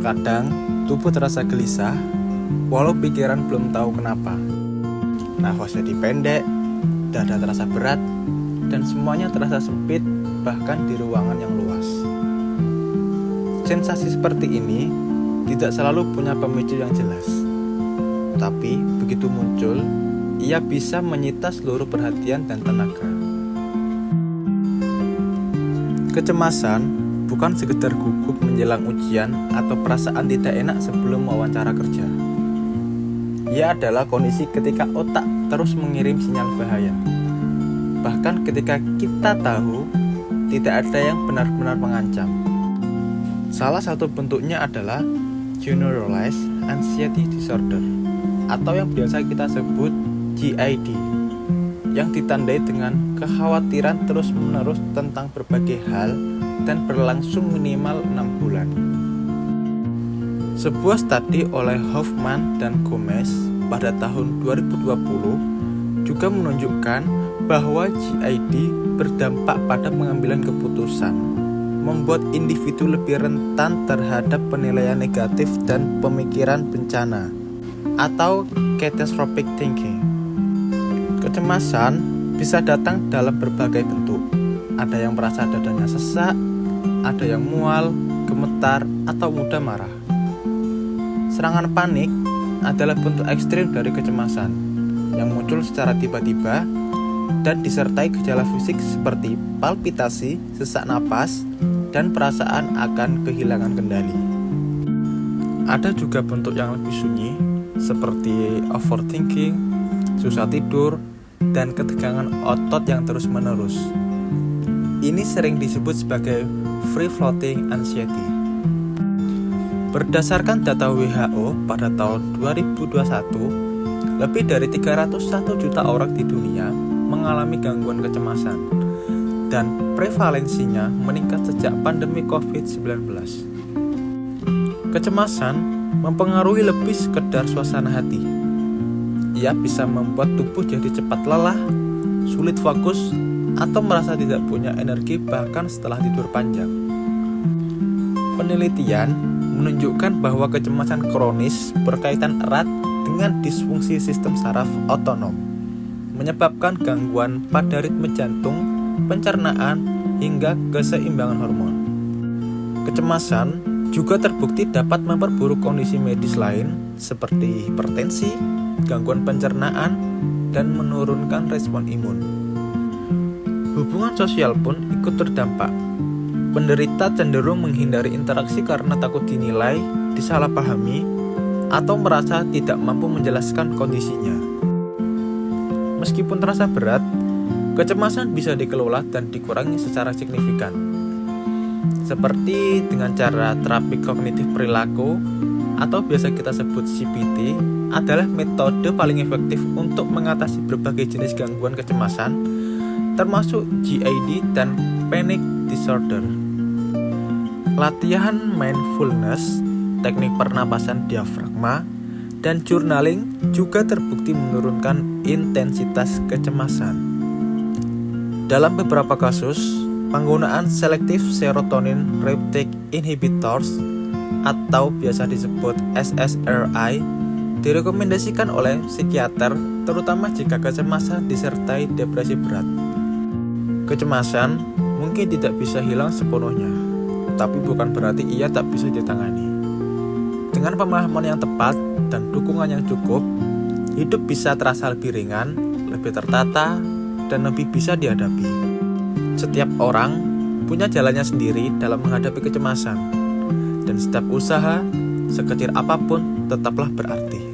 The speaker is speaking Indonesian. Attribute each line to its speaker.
Speaker 1: Kadang tubuh terasa gelisah, walau pikiran belum tahu kenapa. Nafas jadi pendek, dada terasa berat, dan semuanya terasa sempit bahkan di ruangan yang luas. Sensasi seperti ini tidak selalu punya pemicu yang jelas. Tapi begitu muncul, ia bisa menyita seluruh perhatian dan tenaga. Kecemasan bukan sekedar gugup menjelang ujian atau perasaan tidak enak sebelum wawancara kerja. Ia adalah kondisi ketika otak terus mengirim sinyal bahaya. Bahkan ketika kita tahu tidak ada yang benar-benar mengancam. Salah satu bentuknya adalah Generalized Anxiety Disorder atau yang biasa kita sebut GAD, yang ditandai dengan kekhawatiran terus-menerus tentang berbagai hal dan berlangsung minimal 6 bulan. Sebuah studi oleh Hoffman dan Gomez pada tahun 2020 juga menunjukkan bahwa GAD berdampak pada pengambilan keputusan, membuat individu lebih rentan terhadap penilaian negatif dan pemikiran bencana atau catastrophic thinking. Kecemasan bisa datang dalam berbagai bentuk. Ada yang merasa dadanya sesak, ada yang mual, gemetar, atau mudah marah. Serangan panik adalah bentuk ekstrim dari kecemasan yang muncul secara tiba-tiba dan disertai gejala fisik seperti palpitasi, sesak napas, dan perasaan akan kehilangan kendali. Ada juga bentuk yang lebih sunyi seperti overthinking, susah tidur, dan ketegangan otot yang terus-menerus. Ini sering disebut sebagai free floating anxiety. Berdasarkan data WHO pada tahun 2021, lebih dari 301 juta orang di dunia mengalami gangguan kecemasan, dan prevalensinya meningkat sejak pandemi COVID-19. Kecemasan mempengaruhi lebih sekedar suasana hati. Ia bisa membuat tubuh jadi cepat lelah, sulit fokus, atau merasa tidak punya energi bahkan setelah tidur panjang. Penelitian menunjukkan bahwa kecemasan kronis berkaitan erat dengan disfungsi sistem saraf otonom, menyebabkan gangguan pada ritme jantung, pencernaan, hingga keseimbangan hormon. Kecemasan juga terbukti dapat memperburuk kondisi medis lain seperti hipertensi, gangguan pencernaan, dan menurunkan respon imun. Hubungan sosial pun ikut terdampak. Penderita cenderung menghindari interaksi karena takut dinilai, disalahpahami, atau merasa tidak mampu menjelaskan kondisinya. Meskipun terasa berat, kecemasan bisa dikelola dan dikurangi secara signifikan. Seperti dengan cara terapi kognitif perilaku atau biasa kita sebut CBT adalah metode paling efektif untuk mengatasi berbagai jenis gangguan kecemasan, termasuk GAD dan panic disorder. Latihan mindfulness, teknik pernapasan diafragma, dan journaling juga terbukti menurunkan intensitas kecemasan. Dalam beberapa kasus, penggunaan selective serotonin reuptake inhibitors atau biasa disebut SSRI direkomendasikan oleh psikiater, terutama jika kecemasan disertai depresi berat. Kecemasan mungkin tidak bisa hilang sepenuhnya, tapi bukan berarti ia tak bisa ditangani. Dengan pemahaman yang tepat dan dukungan yang cukup, hidup bisa terasa lebih ringan, lebih tertata, dan lebih bisa dihadapi. Setiap orang punya jalannya sendiri dalam menghadapi kecemasan, dan setiap usaha, sekecil apapun, tetaplah berarti.